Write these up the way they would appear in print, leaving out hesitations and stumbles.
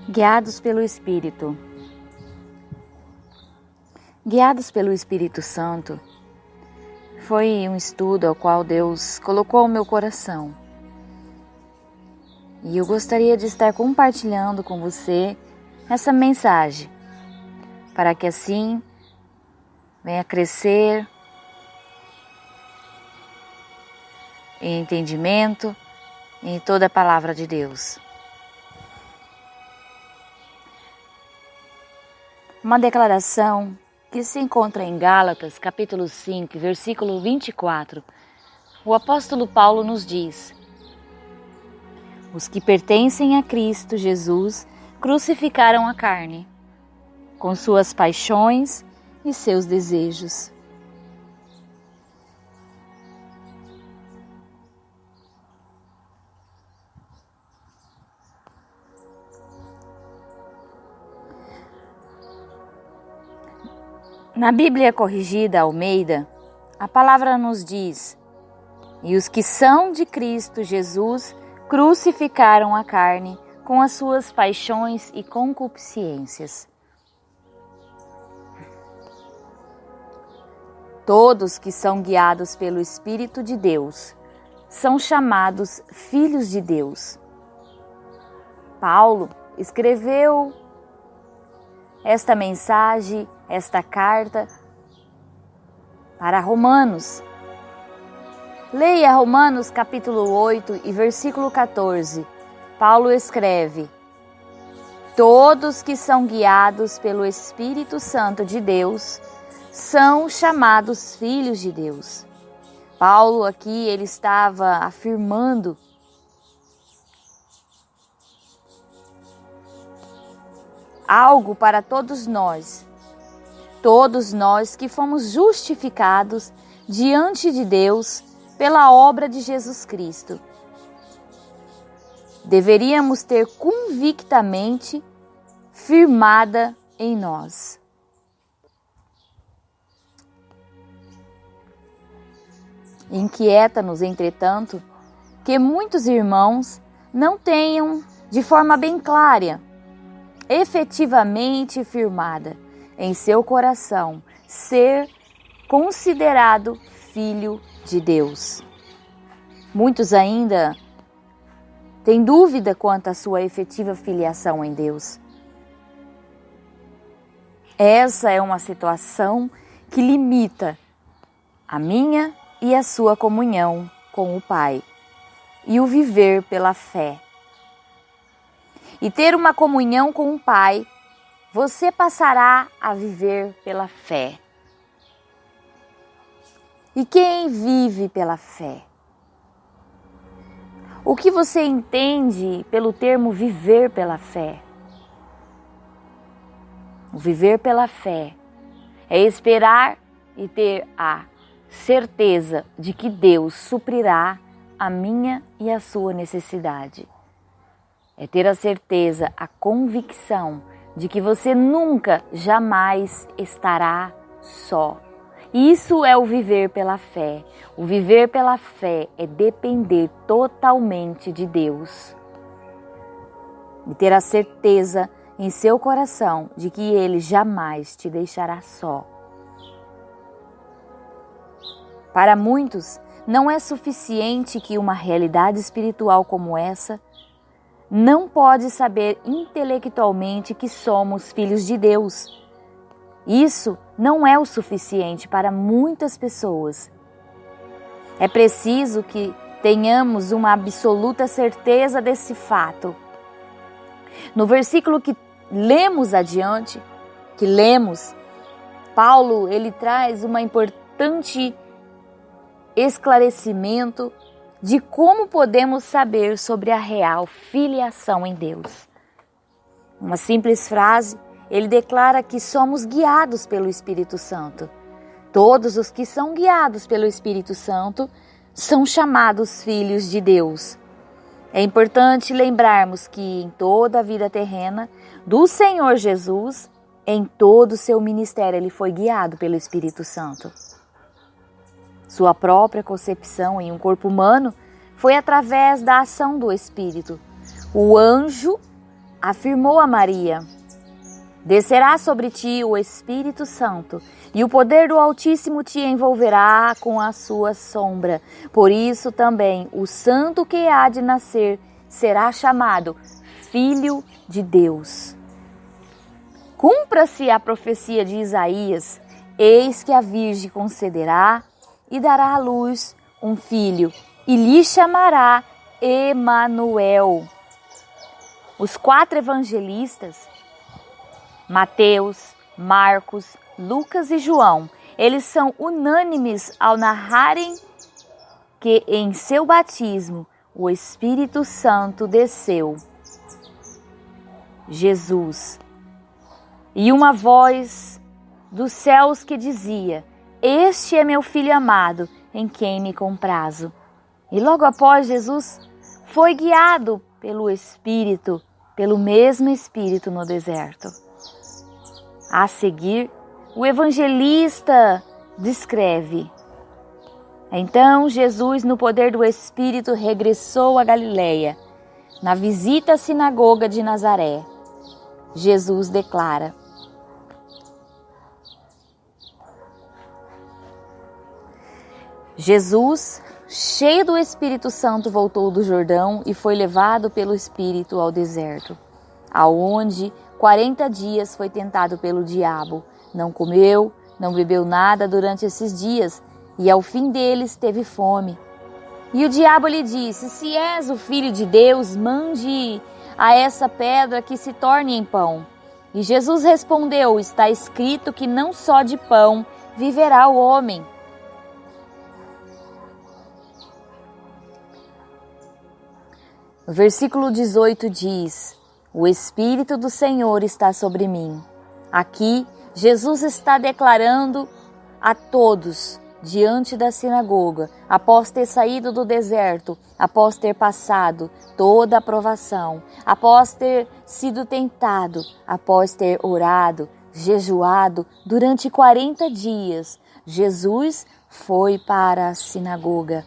Guiados pelo Espírito. Guiados pelo Espírito Santo foi um estudo ao qual Deus colocou ao meu coração. E eu gostaria de estar compartilhando com você essa mensagem, para que assim venha crescer em entendimento em toda a palavra de Deus. Uma declaração que se encontra em Gálatas, capítulo 5, versículo 24. O apóstolo Paulo nos diz: os que pertencem a Cristo Jesus crucificaram a carne, com suas paixões e seus desejos. Na Bíblia Corrigida Almeida, a palavra nos diz: e os que são de Cristo Jesus crucificaram a carne com as suas paixões e concupiscências. Todos que são guiados pelo Espírito de Deus são chamados filhos de Deus. Paulo escreveu esta mensagem, esta carta para Romanos. Leia Romanos capítulo 8 e versículo 14. Paulo escreve: todos que são guiados pelo Espírito Santo de Deus são chamados filhos de Deus. Paulo aqui ele estava afirmando algo para todos nós que fomos justificados diante de Deus pela obra de Jesus Cristo. Deveríamos ter convictamente firmada em nós. Inquieta-nos, entretanto, que muitos irmãos não tenham de forma bem clara, efetivamente firmada em seu coração, ser considerado filho de Deus. Muitos ainda têm dúvida quanto à sua efetiva filiação em Deus. Essa é uma situação que limita a minha e a sua comunhão com o Pai e o viver pela fé. E ter uma comunhão com o Pai, você passará a viver pela fé. E quem vive pela fé? O que você entende pelo termo viver pela fé? O viver pela fé é esperar e ter a certeza de que Deus suprirá a minha e a sua necessidade. É ter a certeza, a convicção de que você nunca, jamais estará só. Isso é o viver pela fé. O viver pela fé é depender totalmente de Deus. E ter a certeza em seu coração de que Ele jamais te deixará só. Para muitos, não é suficiente que uma realidade espiritual como essa não pode saber intelectualmente que somos filhos de Deus. Isso não é o suficiente para muitas pessoas. É preciso que tenhamos uma absoluta certeza desse fato. No versículo que lemos adiante, Paulo ele traz uma importante esclarecimento de como podemos saber sobre a real filiação em Deus. Uma simples frase, ele declara que somos guiados pelo Espírito Santo. Todos os que são guiados pelo Espírito Santo são chamados filhos de Deus. É importante lembrarmos que em toda a vida terrena do Senhor Jesus, em todo o seu ministério, ele foi guiado pelo Espírito Santo. Sua própria concepção em um corpo humano foi através da ação do Espírito. O anjo afirmou a Maria: descerá sobre ti o Espírito Santo, e o poder do Altíssimo te envolverá com a sua sombra. Por isso também o santo que há de nascer será chamado Filho de Deus. Cumpra-se a profecia de Isaías: eis que a Virgem concederá e dará à luz um filho, e lhe chamará Emanuel. Os 4 evangelistas, Mateus, Marcos, Lucas e João, eles são unânimes ao narrarem que em seu batismo o Espírito Santo desceu. Jesus. E uma voz dos céus que dizia: este é meu Filho amado, em quem me comprazo. E logo após, Jesus foi guiado pelo Espírito, pelo mesmo Espírito no deserto. A seguir, o evangelista descreve: então Jesus, no poder do Espírito, regressou a Galileia. Na visita à sinagoga de Nazaré, Jesus declara: Jesus, cheio do Espírito Santo, voltou do Jordão e foi levado pelo Espírito ao deserto, aonde 40 dias foi tentado pelo diabo. Não comeu, não bebeu nada durante esses dias, e ao fim deles teve fome. E o diabo lhe disse: se és o Filho de Deus, mande a essa pedra que se torne em pão. E Jesus respondeu: está escrito que não só de pão viverá o homem. O versículo 18 diz: o Espírito do Senhor está sobre mim. Aqui, Jesus está declarando a todos, diante da sinagoga, após ter saído do deserto, após ter passado toda a provação, após ter sido tentado, após ter orado, jejuado durante 40 dias, Jesus foi para a sinagoga.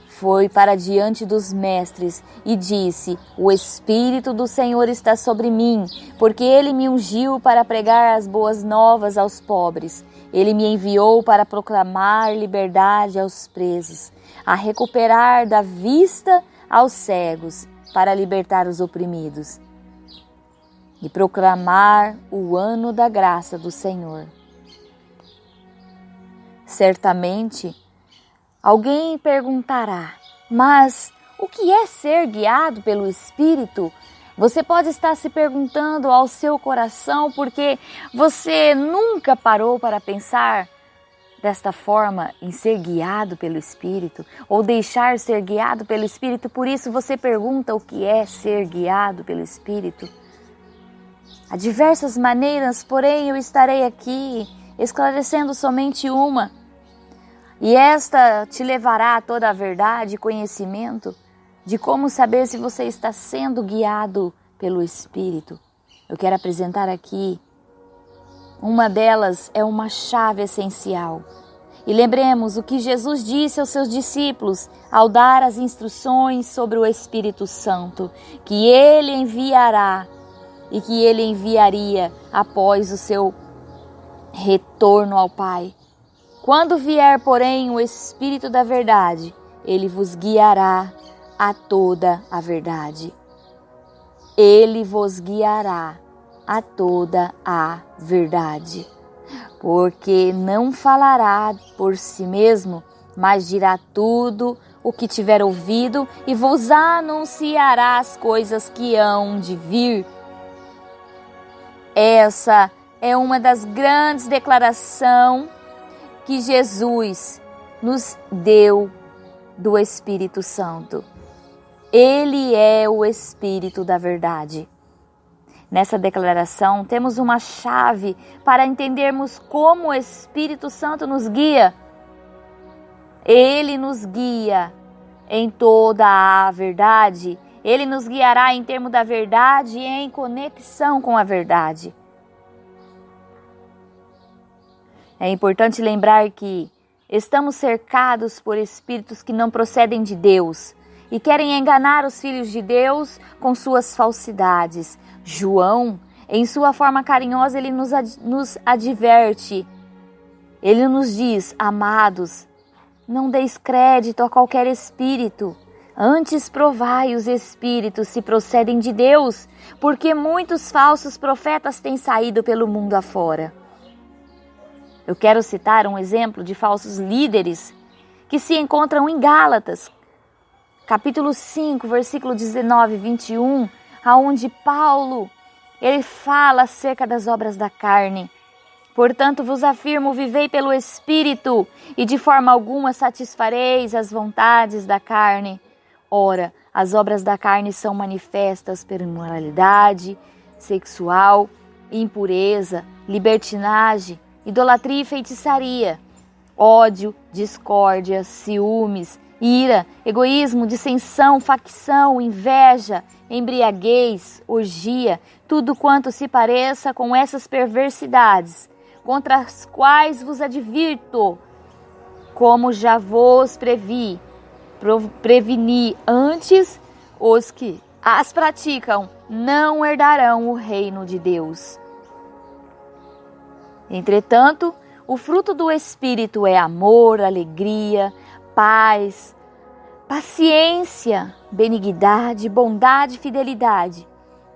Foi para diante dos mestres e disse: o Espírito do Senhor está sobre mim, porque Ele me ungiu para pregar as boas novas aos pobres. Ele me enviou para proclamar liberdade aos presos, a recuperar da vista aos cegos, para libertar os oprimidos, e proclamar o ano da graça do Senhor. Certamente, alguém perguntará: mas o que é ser guiado pelo Espírito? Você pode estar se perguntando ao seu coração porque você nunca parou para pensar desta forma em ser guiado pelo Espírito ou deixar ser guiado pelo Espírito. Por isso você pergunta o que é ser guiado pelo Espírito. Há diversas maneiras, porém eu estarei aqui esclarecendo somente uma. E esta te levará a toda a verdade e conhecimento de como saber se você está sendo guiado pelo Espírito. Eu quero apresentar aqui. Uma delas é uma chave essencial. E lembremos o que Jesus disse aos seus discípulos ao dar as instruções sobre o Espírito Santo, que Ele enviará e que Ele enviaria após o seu retorno ao Pai. Quando vier, porém, o Espírito da verdade, Ele vos guiará a toda a verdade. Ele vos guiará a toda a verdade. Porque não falará por si mesmo, mas dirá tudo o que tiver ouvido e vos anunciará as coisas que hão de vir. Essa é uma das grandes declarações que Jesus nos deu do Espírito Santo. Ele é o Espírito da verdade. Nessa declaração temos uma chave para entendermos como o Espírito Santo nos guia. Ele nos guia em toda a verdade. Ele nos guiará em termos da verdade e em conexão com a verdade. É importante lembrar que estamos cercados por espíritos que não procedem de Deus. e querem enganar os filhos de Deus com suas falsidades. João, em sua forma carinhosa, ele nos adverte. Ele nos diz: amados, não deis crédito a qualquer espírito. Antes provai os espíritos se procedem de Deus, porque muitos falsos profetas têm saído pelo mundo afora. Eu quero citar um exemplo de falsos líderes que se encontram em Gálatas, capítulo 5, versículo 19 e 21, aonde Paulo ele fala acerca das obras da carne. Portanto, vos afirmo, vivei pelo Espírito, e de forma alguma satisfareis as vontades da carne. Ora, as obras da carne são manifestas pela imoralidade sexual, impureza, libertinagem, idolatria e feitiçaria, ódio, discórdia, ciúmes, ira, egoísmo, dissensão, facção, inveja, embriaguez, orgia, tudo quanto se pareça com essas perversidades, contra as quais vos advirto, como já vos preveni antes, os que as praticam não herdarão o reino de Deus. Entretanto, o fruto do Espírito é amor, alegria, paz, paciência, benignidade, bondade, fidelidade,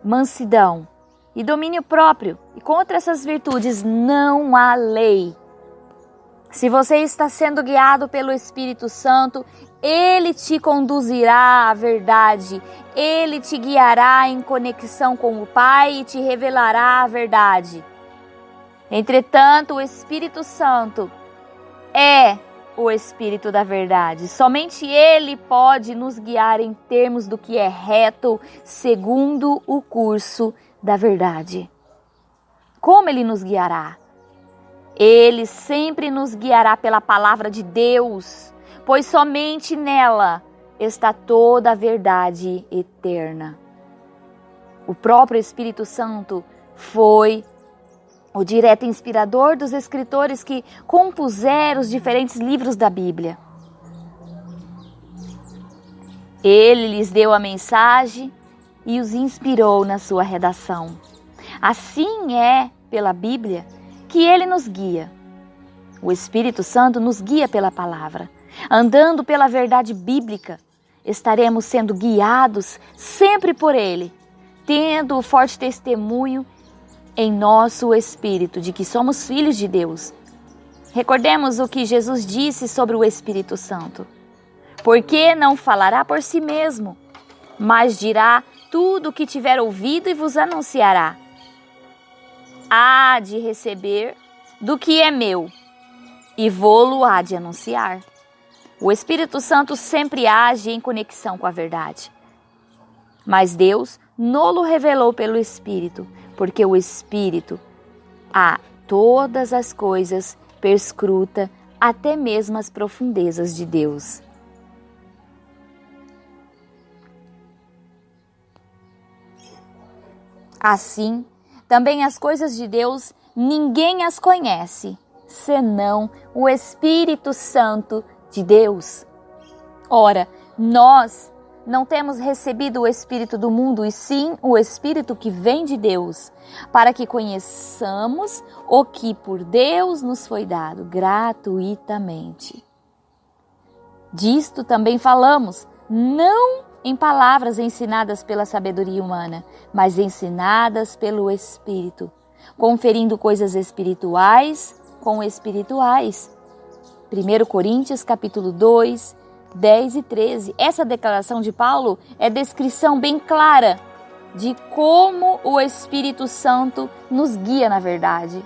mansidão e domínio próprio. E contra essas virtudes não há lei. Se você está sendo guiado pelo Espírito Santo, Ele te conduzirá à verdade. Ele te guiará em conexão com o Pai e te revelará a verdade. Entretanto, o Espírito Santo é o Espírito da verdade. Somente Ele pode nos guiar em termos do que é reto, segundo o curso da verdade. Como Ele nos guiará? Ele sempre nos guiará pela palavra de Deus, pois somente nela está toda a verdade eterna. O próprio Espírito Santo foi o direto inspirador dos escritores que compuseram os diferentes livros da Bíblia. Ele lhes deu a mensagem e os inspirou na sua redação. Assim é pela Bíblia que Ele nos guia. O Espírito Santo nos guia pela palavra. Andando pela verdade bíblica, estaremos sendo guiados sempre por Ele, tendo o forte testemunho em nosso espírito de que somos filhos de Deus. Recordemos o que Jesus disse sobre o Espírito Santo. Porque não falará por si mesmo, mas dirá tudo o que tiver ouvido e vos anunciará. Há de receber do que é meu e vô-lo há de anunciar. O Espírito Santo sempre age em conexão com a verdade. Mas Deus nolo revelou pelo Espírito, porque o Espírito a todas as coisas perscruta, até mesmo as profundezas de Deus. Assim, também as coisas de Deus, ninguém as conhece, senão o Espírito Santo de Deus. Ora, nós não temos recebido o Espírito do mundo, e sim o Espírito que vem de Deus, para que conheçamos o que por Deus nos foi dado gratuitamente. Disto também falamos, não em palavras ensinadas pela sabedoria humana, mas ensinadas pelo Espírito, conferindo coisas espirituais com espirituais. 1 Coríntios capítulo 2, 10 e 13. Essa declaração de Paulo é descrição bem clara de como o Espírito Santo nos guia na verdade.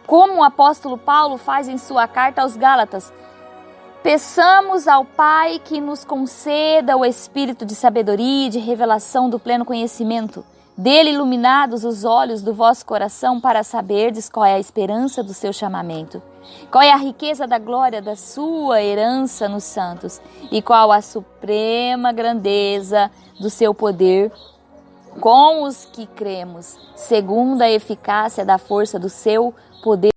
Como o apóstolo Paulo faz em sua carta aos Gálatas: peçamos ao Pai que nos conceda o espírito de sabedoria e de revelação do pleno conhecimento, dele iluminados os olhos do vosso coração, para saberdes qual é a esperança do seu chamamento, qual é a riqueza da glória da sua herança nos santos, e qual a suprema grandeza do seu poder com os que cremos, segundo a eficácia da força do seu poder